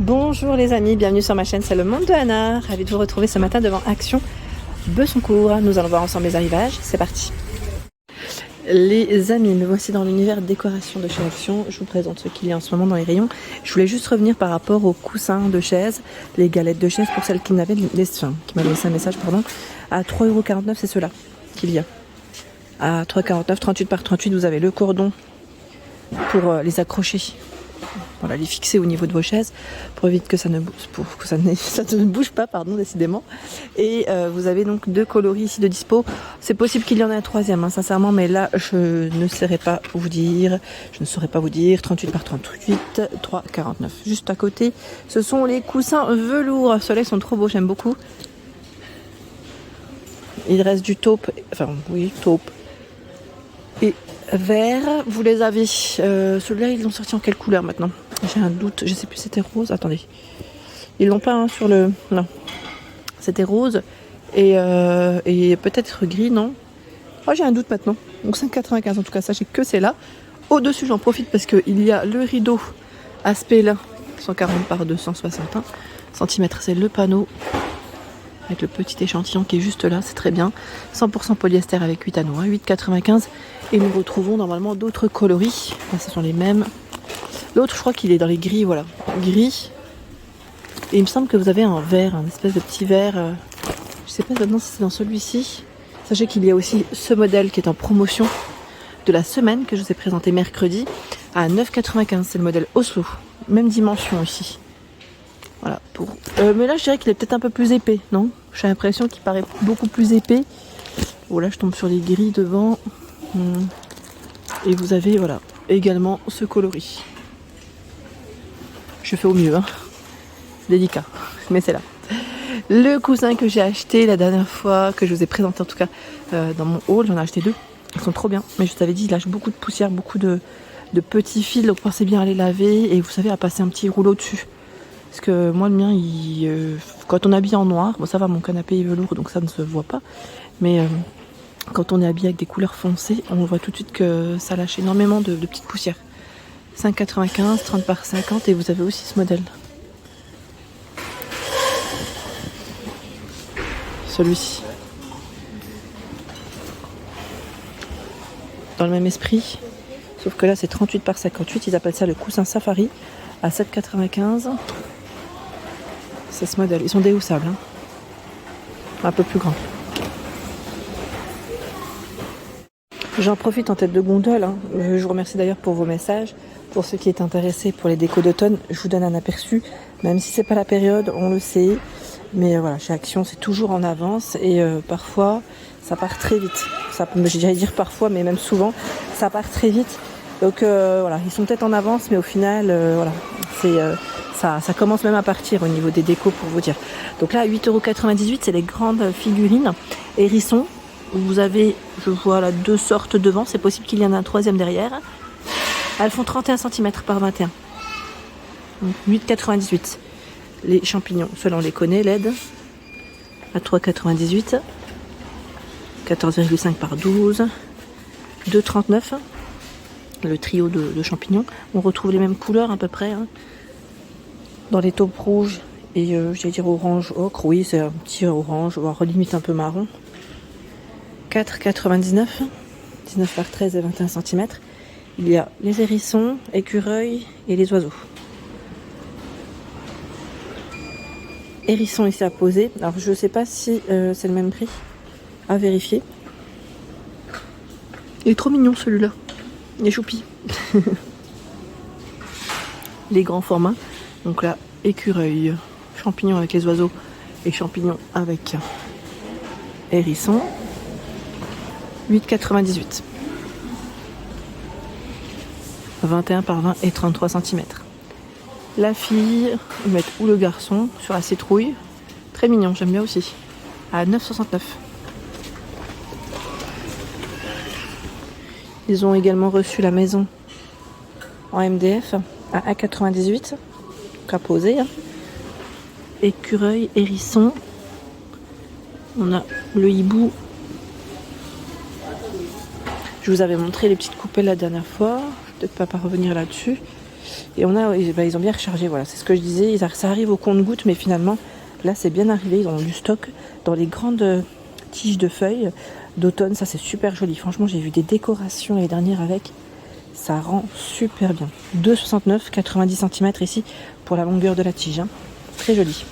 Bonjour les amis, bienvenue sur ma chaîne, c'est le monde de Anna. Ravi de vous retrouver ce matin devant Action Besoncourt. Nous allons voir ensemble les arrivages, c'est parti. Les amis, me voici dans l'univers décoration de chez Action. Je vous présente ce qu'il y a en ce moment dans les rayons. Je voulais juste revenir par rapport aux coussins de chaise, les galettes de chaise pour celles qui m'avaient laissé un message, à 3,49 €, c'est ceux-là qu'il y a. À 3,49 €, 38 par 38, vous avez le cordon pour les accrocher. Voilà, les fixer au niveau de vos chaises pour éviter que ça ne bouge pas, décidément. Et vous avez donc deux coloris ici de dispo. C'est possible qu'il y en ait un troisième, sincèrement, mais là je ne saurais pas vous dire. 38 par 38, 3,49. Juste à côté, ce sont les coussins velours. Ceux-là sont trop beaux, j'aime beaucoup. Il reste du taupe, taupe et vert. Vous les avez. Ceux-là, ils l'ont sorti en quelle couleur maintenant? J'ai un doute, je sais plus, c'était rose. Attendez, ils l'ont pas sur le. Non, c'était rose et peut-être gris, non? Oh, j'ai un doute maintenant. Donc 5,95 en tout cas, sachez que c'est là. Au-dessus, j'en profite parce qu'il y a le rideau aspect là, 140 par 261 cm. C'est le panneau avec le petit échantillon qui est juste là, c'est très bien. 100% polyester avec 8 anneaux, 8,95. Et nous retrouvons normalement d'autres coloris. Là, ce sont les mêmes. L'autre, je crois qu'il est dans les gris, voilà. Gris. Et il me semble que vous avez un vert, un espèce de petit vert. Je sais pas maintenant si c'est dans celui-ci. Sachez qu'il y a aussi ce modèle qui est en promotion de la semaine que je vous ai présenté mercredi à 9,95. C'est le modèle Oslo. Même dimension ici. Voilà. Mais là, je dirais qu'il est peut-être un peu plus épais, non? J'ai l'impression qu'il paraît beaucoup plus épais. Oh là, je tombe sur les gris devant. Et vous avez, voilà, également ce coloris. Je fais au mieux, délicat, mais c'est là. Le coussin que j'ai acheté la dernière fois, que je vous ai présenté en tout cas dans mon haul, j'en ai acheté deux. Ils sont trop bien, mais je vous avais dit, il lâche beaucoup de poussière, beaucoup de petits fils, donc pensez bien à les laver et vous savez à passer un petit rouleau dessus. Parce que moi le mien, quand on est habillé en noir, bon ça va, mon canapé est velours donc ça ne se voit pas, mais quand on est habillé avec des couleurs foncées, on voit tout de suite que ça lâche énormément de petites poussières. 5,95, 30 par 50 et vous avez aussi ce modèle. Celui-ci. Dans le même esprit, sauf que là c'est 38 par 58, ils appellent ça le coussin safari à 7,95. C'est ce modèle, ils sont déhoussables, un peu plus grand. J'en profite en tête de gondole, je vous remercie d'ailleurs pour vos messages. Pour ceux qui est intéressés pour les décos d'automne, je vous donne un aperçu, même si c'est pas la période, on le sait. Mais voilà, chez Action, c'est toujours en avance et parfois, ça part très vite. J'allais dire parfois, mais même souvent, ça part très vite. Donc voilà, ils sont peut-être en avance, mais au final, voilà, ça commence même à partir au niveau des décos pour vous dire. Donc là, 8,98 €, c'est les grandes figurines hérissons. Vous avez, je vois là, deux sortes devant, c'est possible qu'il y en ait un troisième derrière. Elles font 31 cm par 21. Donc 8,98. Les champignons, ceux-là on les connaît, LED. À 3,98. 14,5 par 12. 2,39. Le trio de champignons. On retrouve les mêmes couleurs à peu près. Dans les taupes rouges et j'allais dire orange ocre. Oui, c'est un petit orange, voire limite un peu marron. 4,99. 19 par 13 et 21 cm. Il y a les hérissons, écureuils et les oiseaux. Hérissons ici à poser. Alors je ne sais pas si c'est le même prix. À vérifier. Il est trop mignon celui-là. Il est choupi. Les grands formats. Donc là, écureuil, champignons avec les oiseaux et champignons avec hérissons. 8,98. 21 par 20 et 33 cm. La fille, ils mettent ou le garçon sur la citrouille. Très mignon, j'aime bien aussi. À 9,69. Ils ont également reçu la maison en MDF à 1,98. À poser. Écureuil, hérisson. On a le hibou. Je vous avais montré les petites coupelles la dernière fois. Je ne vais peut-être pas revenir là-dessus. Et on a, ils ont bien rechargé, voilà, c'est ce que je disais, ça arrive au compte-gouttes, mais finalement, là c'est bien arrivé, ils ont du stock dans les grandes tiges de feuilles d'automne, ça c'est super joli. Franchement, j'ai vu des décorations l'année dernière avec, ça rend super bien. 2,69, 90 cm ici pour la longueur de la tige, hein. Très joli.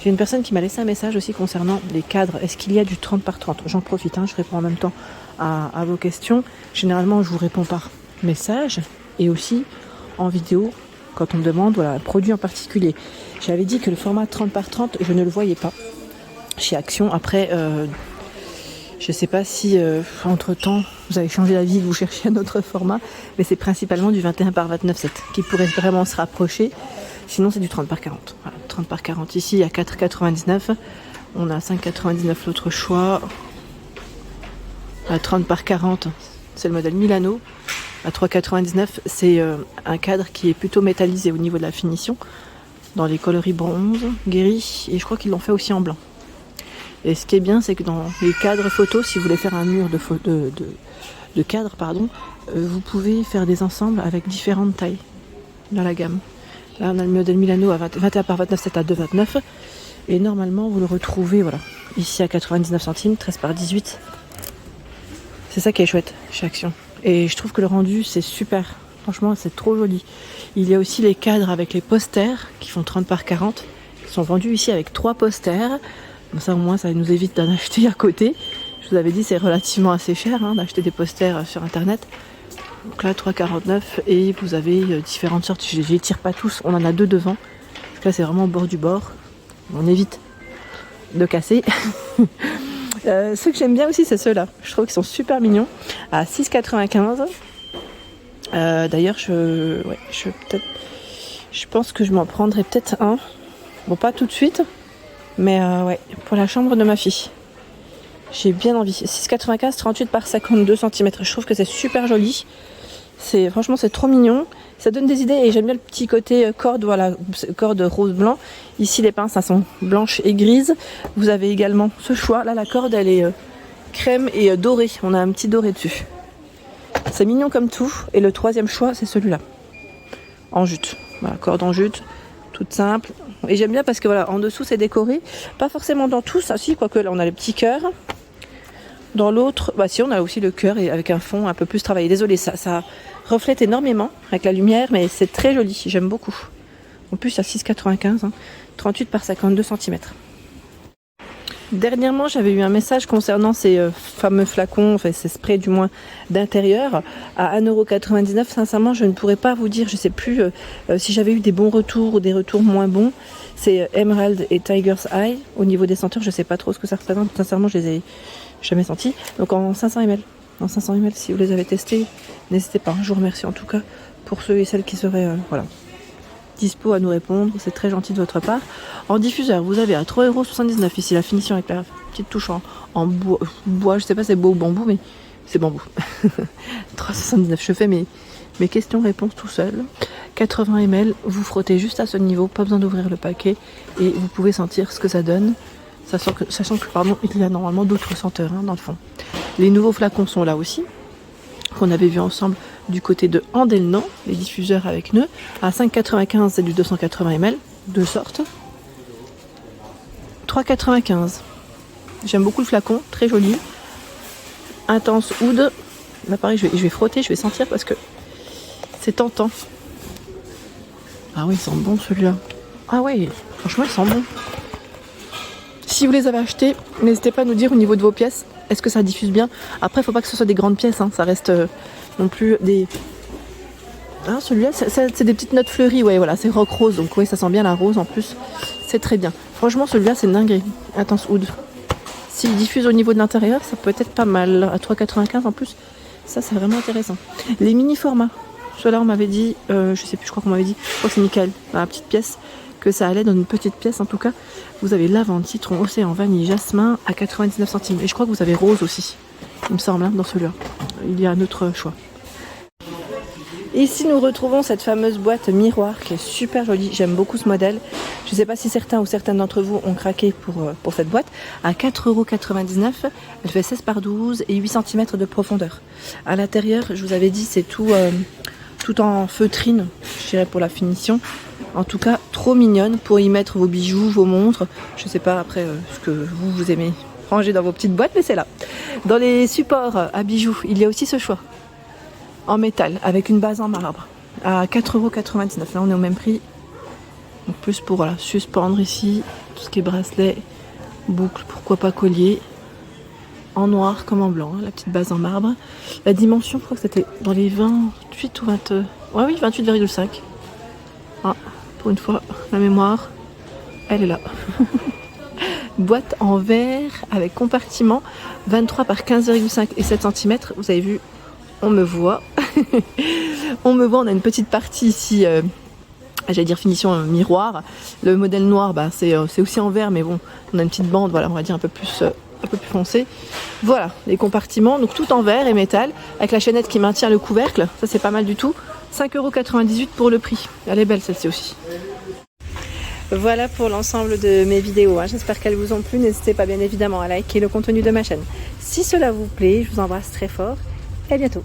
J'ai une personne qui m'a laissé un message aussi concernant les cadres. Est-ce qu'il y a du 30 par 30 ? J'en profite, hein, je réponds en même temps à vos questions. Généralement, je vous réponds par message et aussi en vidéo quand on me demande voilà, un produit en particulier. J'avais dit que le format 30 par 30, je ne le voyais pas chez Action. Après, je ne sais pas si entre-temps, vous avez changé d'avis, vous cherchez un autre format, mais c'est principalement du 21 par 29,7 qui pourrait vraiment se rapprocher. Sinon, c'est du 30 par 40. Voilà, 30 par 40 ici à 4,99. On a 5,99 l'autre choix. À 30 par 40, c'est le modèle Milano. À 3,99, c'est un cadre qui est plutôt métallisé au niveau de la finition. Dans les coloris bronze, gris, et je crois qu'ils l'ont fait aussi en blanc. Et ce qui est bien, c'est que dans les cadres photos, si vous voulez faire un mur de cadre, vous pouvez faire des ensembles avec différentes tailles dans la gamme. Là, on a le modèle Milano à 21 par 29,7 à 2,29. Et normalement, vous le retrouvez voilà, ici à 99 centimes, 13 par 18. C'est ça qui est chouette chez Action. Et je trouve que le rendu, c'est super. Franchement, c'est trop joli. Il y a aussi les cadres avec les posters qui font 30 par 40. Ils sont vendus ici avec 3 posters. Comme ça, au moins, ça nous évite d'en acheter à côté. Je vous avais dit, c'est relativement assez cher d'acheter des posters sur Internet. Donc là, 3,49 et vous avez différentes sortes. Je les tire pas tous. On en a 2 devant. Donc là, c'est vraiment au bord du bord. On évite de casser. Ceux que j'aime bien aussi, c'est ceux-là. Je trouve qu'ils sont super mignons. À 6,95. D'ailleurs, je pense que je m'en prendrai peut-être un. Bon, pas tout de suite. Mais ouais, pour la chambre de ma fille. J'ai bien envie. 6,95, 38 par 52 cm. Je trouve que c'est super joli. Franchement, c'est trop mignon. Ça donne des idées et j'aime bien le petit côté corde, voilà, corde rose-blanc. Ici, les pinces, elles sont blanches et grises. Vous avez également ce choix. Là, la corde, elle est crème et dorée. On a un petit doré dessus. C'est mignon comme tout. Et le troisième choix, c'est celui-là. En jute. Voilà, corde en jute. Toute simple. Et j'aime bien parce que voilà, en dessous, c'est décoré. Pas forcément dans tout ça, si, quoique là, on a les petits cœurs. Dans l'autre, si on a aussi le cœur et avec un fond un peu plus travaillé. Désolée, ça reflète énormément avec la lumière, mais c'est très joli, j'aime beaucoup. En plus, à 6,95, 38 par 52 cm. Dernièrement, j'avais eu un message concernant ces fameux flacons, enfin ces sprays du moins d'intérieur, à 1,99 €. Sincèrement, je ne pourrais pas vous dire, je ne sais plus si j'avais eu des bons retours ou des retours moins bons. C'est Emerald et Tiger's Eye. Au niveau des senteurs, je ne sais pas trop ce que ça représente. Sincèrement, je les ai jamais sentis. Donc en 500 ml. En 500 ml, si vous les avez testés, n'hésitez pas. Je vous remercie en tout cas pour ceux et celles qui seraient dispo à nous répondre. C'est très gentil de votre part. En diffuseur, vous avez à 3,79 € ici la finition avec la petite touche en bois. Je sais pas si c'est bois ou bambou, mais c'est bambou. 3,79 €. Je fais mes questions-réponses tout seul. 80 ml, vous frottez juste à ce niveau, pas besoin d'ouvrir le paquet et vous pouvez sentir ce que ça donne. Sachant que il y a normalement d'autres senteurs dans le fond. Les nouveaux flacons sont là aussi, qu'on avait vu ensemble du côté de Andelnan, les diffuseurs avec nœuds. À 5,95, c'est du 280 ml, 2 sortes. 3,95. J'aime beaucoup le flacon, très joli. Intense oud. Là pareil, je vais frotter, je vais sentir parce que c'est tentant. Ah oui, il sent bon celui-là. Ah oui, franchement, il sent bon. Si vous les avez achetés, n'hésitez pas à nous dire au niveau de vos pièces, est-ce que ça diffuse bien. Après, il ne faut pas que ce soit des grandes pièces, ça reste non plus des... celui-là, c'est des petites notes fleuries, ouais, voilà, c'est rock rose, donc oui, ça sent bien la rose en plus, c'est très bien. Franchement, celui-là, c'est une dinguerie, Intense Oud. S'il diffuse au niveau de l'intérieur, ça peut être pas mal, à 3,95 en plus, ça c'est vraiment intéressant. Les mini-formats, ceux-là, on m'avait dit, je sais plus, je crois qu'on m'avait dit, je crois que c'est Michael, dans la petite pièce, que ça allait dans une petite pièce en tout cas. Vous avez lavande, citron, océan, vanille, jasmin à 99 centimes. Et je crois que vous avez rose aussi, il me semble, dans celui-là. Il y a un autre choix. Et ici, nous retrouvons cette fameuse boîte miroir qui est super jolie. J'aime beaucoup ce modèle. Je ne sais pas si certains ou certaines d'entre vous ont craqué pour cette boîte. À 4,99 €, elle fait 16 par 12 et 8 cm de profondeur. À l'intérieur, je vous avais dit, c'est tout tout en feutrine, je dirais pour la finition. En tout cas, trop mignonne pour y mettre vos bijoux, vos montres. Je sais pas après ce que vous aimez ranger dans vos petites boîtes, mais c'est là. Dans les supports à bijoux, il y a aussi ce choix. En métal, avec une base en marbre. À 4,99 €. Là, on est au même prix. Donc plus pour voilà, suspendre ici, tout ce qui est bracelet, boucle, pourquoi pas collier. En noir comme en blanc, hein, la petite base en marbre. La dimension, je crois que c'était dans les 28 ou 20... Ouais, oui, 28,5. Ah, pour une fois, la mémoire, elle est là. Boîte en verre avec compartiment 23 par 15,5 et 7 cm. Vous avez vu, on me voit. On me voit, on a une petite partie ici, j'allais dire finition miroir. Le modèle noir, bah, c'est aussi en verre, mais bon, on a une petite bande, voilà, on va dire un peu plus foncé. Voilà, les compartiments, donc tout en verre et métal, avec la chaînette qui maintient le couvercle. Ça, c'est pas mal du tout. 5,98 € pour le prix. Elle est belle, celle-ci aussi. Voilà pour l'ensemble de mes vidéos, hein. J'espère qu'elles vous ont plu. N'hésitez pas bien évidemment à liker le contenu de ma chaîne. Si cela vous plaît, je vous embrasse très fort et à bientôt.